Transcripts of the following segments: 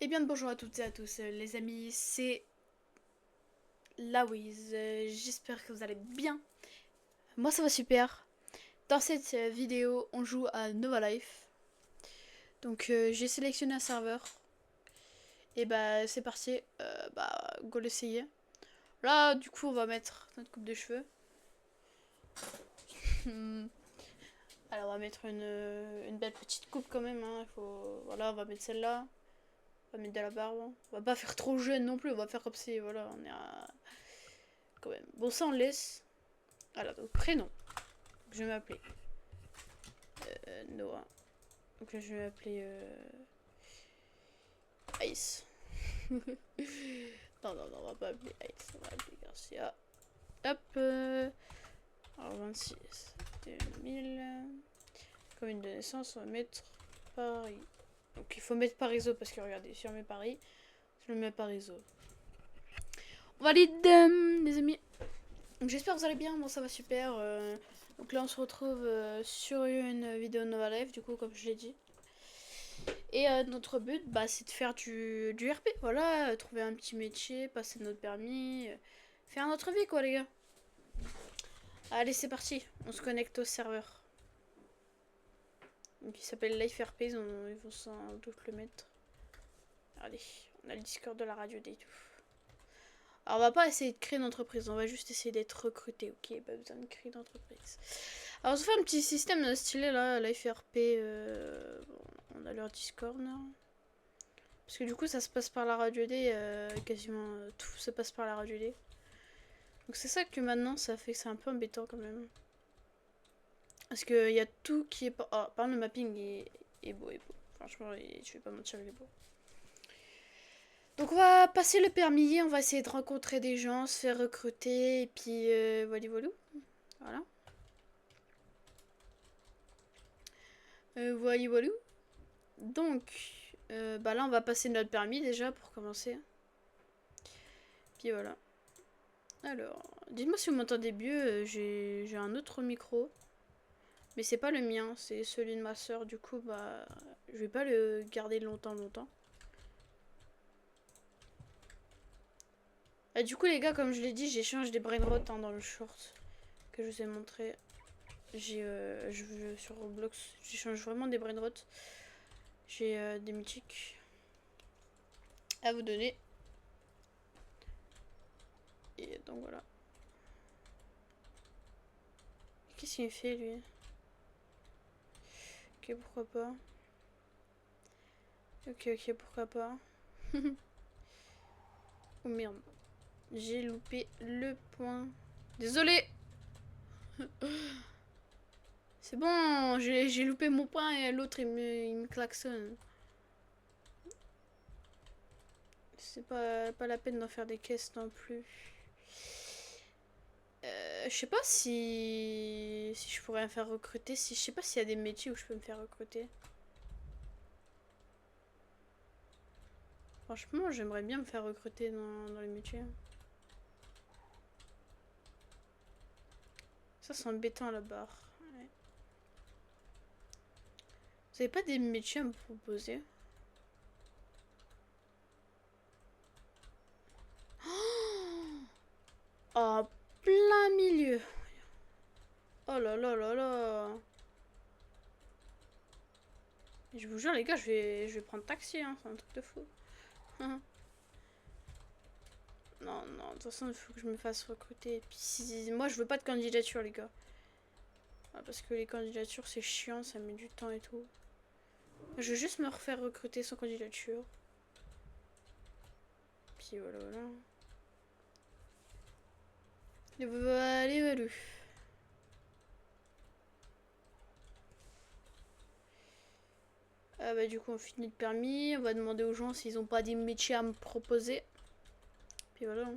Eh bien, bonjour à toutes et à tous, les amis, c'est Lawiz. J'espère que vous allez bien. Moi, ça va super. Dans cette vidéo, on joue à Nova Life. Donc, j'ai sélectionné un serveur. Et bah, c'est parti. Go l'essayer. Là, du coup, on va mettre notre coupe de cheveux. Alors, on va mettre une belle petite coupe quand même. Hein. Voilà, on va mettre celle-là. On va mettre de la barbe. On va pas faire trop jeune non plus. On va faire comme si, voilà, on est à... Quand même. Bon, ça, on laisse. Alors, donc, prénom. Je vais m'appeler Noah. Donc là, je vais m'appeler Ice. Non, non, non, on va pas appeler Ice. On va appeler Garcia. Hop. Alors, 26 2000. Commune de naissance, on va mettre Paris. Donc, il faut mettre Pariso parce que regardez, si on met Paris, je le mets Pariso. On valide, les amis. Donc, j'espère que vous allez bien. Moi, ça va super. Donc là, on se retrouve sur une vidéo Nova Life, du coup, comme je l'ai dit. Et notre but, bah, c'est de faire du RP, voilà, trouver un petit métier, passer notre permis, faire notre vie, quoi, les gars. Allez, c'est parti, on se connecte au serveur. Donc, il s'appelle Life RP, ils vont sans doute le mettre. Allez, on a le Discord de la radio et tout. Alors, on va pas essayer de créer une entreprise, on va juste essayer d'être recruté, ok, pas besoin de créer d'entreprise. Alors, on se fait un petit système stylé, là, Life RP, bon, on a leur Discord, là. Parce que du coup, ça se passe par la radio D, quasiment tout se passe par la radio D. Donc c'est ça que maintenant, ça fait que c'est un peu embêtant quand même. Parce qu'il y a tout qui est... par exemple, le mapping est beau, est beau. Franchement, je vais pas mentir, il est beau. Donc on va passer le permis, on va essayer de rencontrer des gens, se faire recruter, et puis voilà, voilà. Voilà. Voilà, voilà. Donc, bah là, on va passer notre permis déjà pour commencer. Puis voilà. Alors, dites-moi si vous m'entendez mieux, j'ai un autre micro. Mais c'est pas le mien, c'est celui de ma soeur. Du coup, bah, je vais pas le garder longtemps. Et du coup, les gars, comme je l'ai dit, j'échange des brainrots hein, dans le short que je vous ai montré. Sur Roblox, j'échange vraiment des brainrots. J'ai des mythiques à vous donner. Et donc voilà. Qu'est-ce qu'il fait lui? Ok, pourquoi pas. Ok, pourquoi pas. Oh merde. J'ai loupé le point. Désolé. C'est bon, j'ai loupé mon point et l'autre il me klaxonne. C'est pas la peine d'en faire des caisses non plus. Je sais pas si je pourrais me faire recruter. Je sais pas s'il y a des métiers où je peux me faire recruter. Franchement, j'aimerais bien me faire recruter dans les métiers. Ça, c'est embêtant la barre. Ouais. Vous avez pas des métiers à me proposer? Oh, plein milieu. Oh là là là là. Je vous jure, les gars, je vais prendre taxi, hein. C'est un truc de fou. Non, non, de toute façon, il faut que je me fasse recruter. Et puis, moi, je veux pas de candidature, les gars. Ah, parce que les candidatures, c'est chiant, ça met du temps et tout. Je veux juste me refaire recruter sans candidature. Puis voilà, voilà. Et allez, voilà. Ah bah du coup, on finit le permis. On va demander aux gens s'ils ont pas des métiers à me proposer. Puis voilà.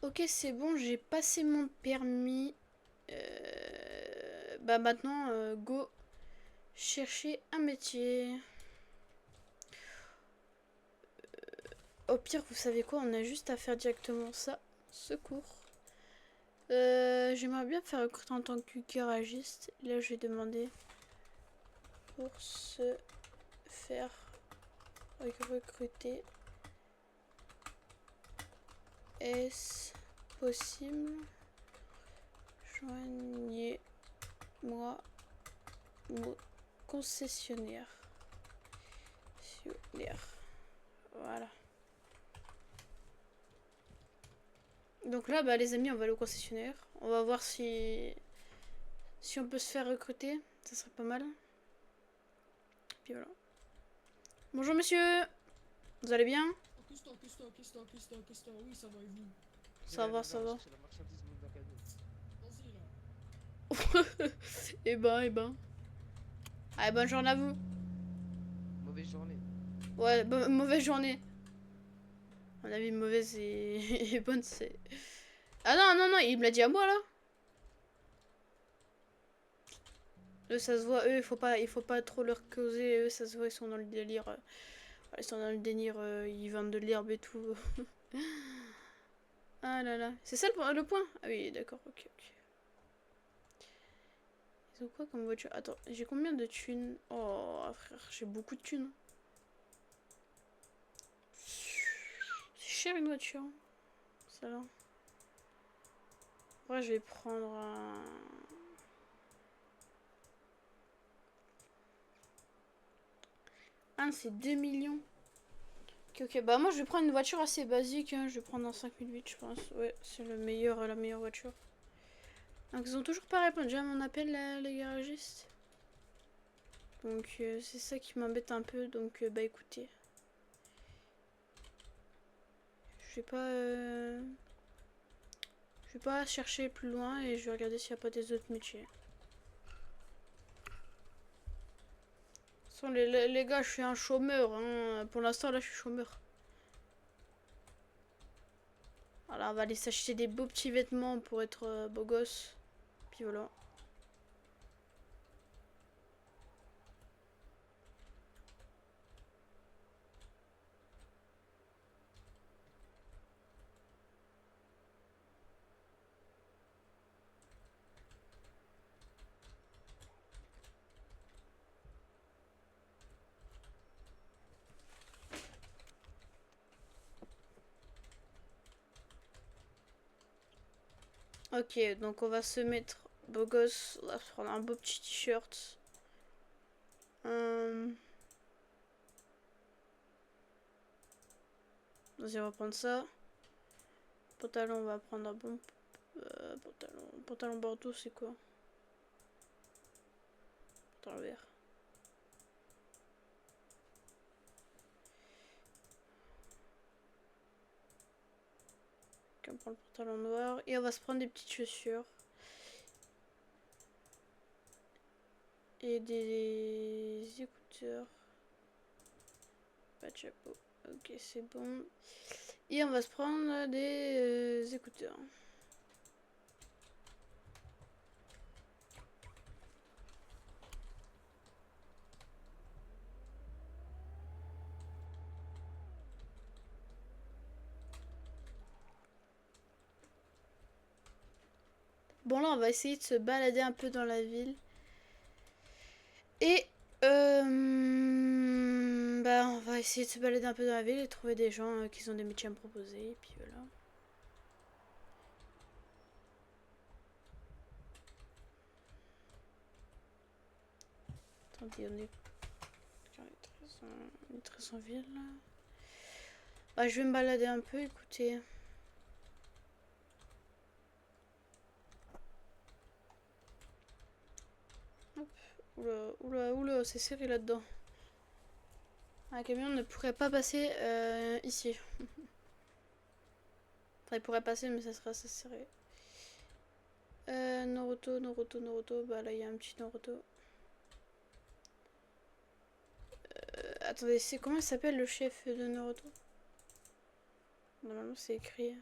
Ok, c'est bon, j'ai passé mon permis. Bah maintenant, go chercher un métier. Au pire, vous savez quoi, on a juste à faire directement ça. Secours. J'aimerais bien faire recruter en tant que garagiste. Là, je vais demander pour se faire recruter. Est-ce possible? Joignez-moi mon concessionnaire. Voilà. Donc là, bah, les amis, on va aller au concessionnaire. On va voir si on peut se faire recruter. Ça serait pas mal. Puis voilà. Bonjour monsieur. Vous allez bien? Qu'est-ce oui, ça va et vous? Ça va, ça va. C'est la marchandise Mondacado. Vas-y là. Eh ben, eh ben. Allez, bonne journée à vous. Mauvaise journée. Ouais, mauvaise journée. À mon avis, mauvaise et bonne, c'est... Ah non, non, non, il me l'a dit à moi, là. Eux, ça se voit, eux, il faut pas trop leur causer. Eux, ça se voit, ils sont dans le délire. Ils sont dans le délire, ils vendent de l'herbe et tout. Ah là là. C'est ça le point? Ah oui, d'accord, ok, ok. Ils ont quoi comme voiture? Attends, j'ai combien de thunes? Oh, frère, j'ai beaucoup de thunes. C'est cher une voiture. Ça va. Ouais, je vais prendre un... Ah, c'est 2 millions. Ok, ok. Bah, moi, je vais prendre une voiture assez basique. Hein. Je vais prendre un 5008, je pense. Ouais, c'est la meilleure voiture. Donc, ils ont toujours pas répondu à mon appel, là, les garagistes. Donc, c'est ça qui m'embête un peu. Donc, bah, écoutez. Je vais pas... Je vais pas chercher plus loin et je vais regarder s'il n'y a pas des autres métiers. De toute façon, les gars, je suis un chômeur. Hein. Pour l'instant, là, je suis chômeur. Alors, on va aller s'acheter des beaux petits vêtements pour être beau gosse. Puis voilà. Ok, donc on va se mettre beau gosse. On va se prendre un beau petit t-shirt. Vas-y, on va prendre ça. Pantalon, on va prendre un bon pantalon bordeaux, c'est quoi? Pantalon vert. On prend le pantalon noir et on va se prendre des petites chaussures et des écouteurs. Pas de chapeau. Ok, c'est bon. Et on va se prendre des écouteurs. Bon là on va essayer de se balader un peu dans la ville. Et bah on va essayer de se balader un peu dans la ville et trouver des gens qui ont des métiers à me proposer. Et puis voilà. Attendez, on est très en ville là. Bah je vais me balader un peu, écoutez. Hop. Oula, oula, oula, c'est serré là-dedans. Un camion ne pourrait pas passer ici. Enfin, il pourrait passer, mais ça serait assez serré. Naruto, Naruto, Naruto. Bah là, il y a un petit Naruto. Attendez, c'est comment il s'appelle le chef de Naruto? Normalement, c'est écrit.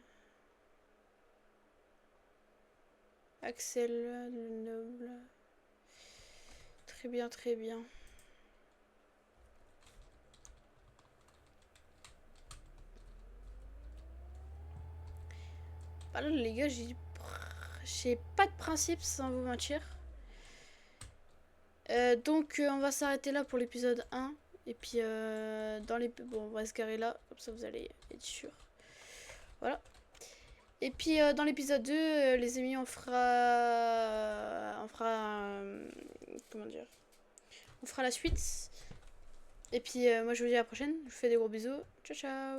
Axel le Noble. Très bien, très bien. Bah là, les gars, j'ai J'ai pas de principe sans vous mentir. Donc on va s'arrêter là pour l'épisode 1. Et puis dans les... Bon, on va se garer là, comme ça vous allez être sûr. Voilà. Et puis dans l'épisode 2, les amis, on fera... comment dire? On fera la suite. Et puis moi je vous dis à la prochaine. Je vous fais des gros bisous. Ciao ciao.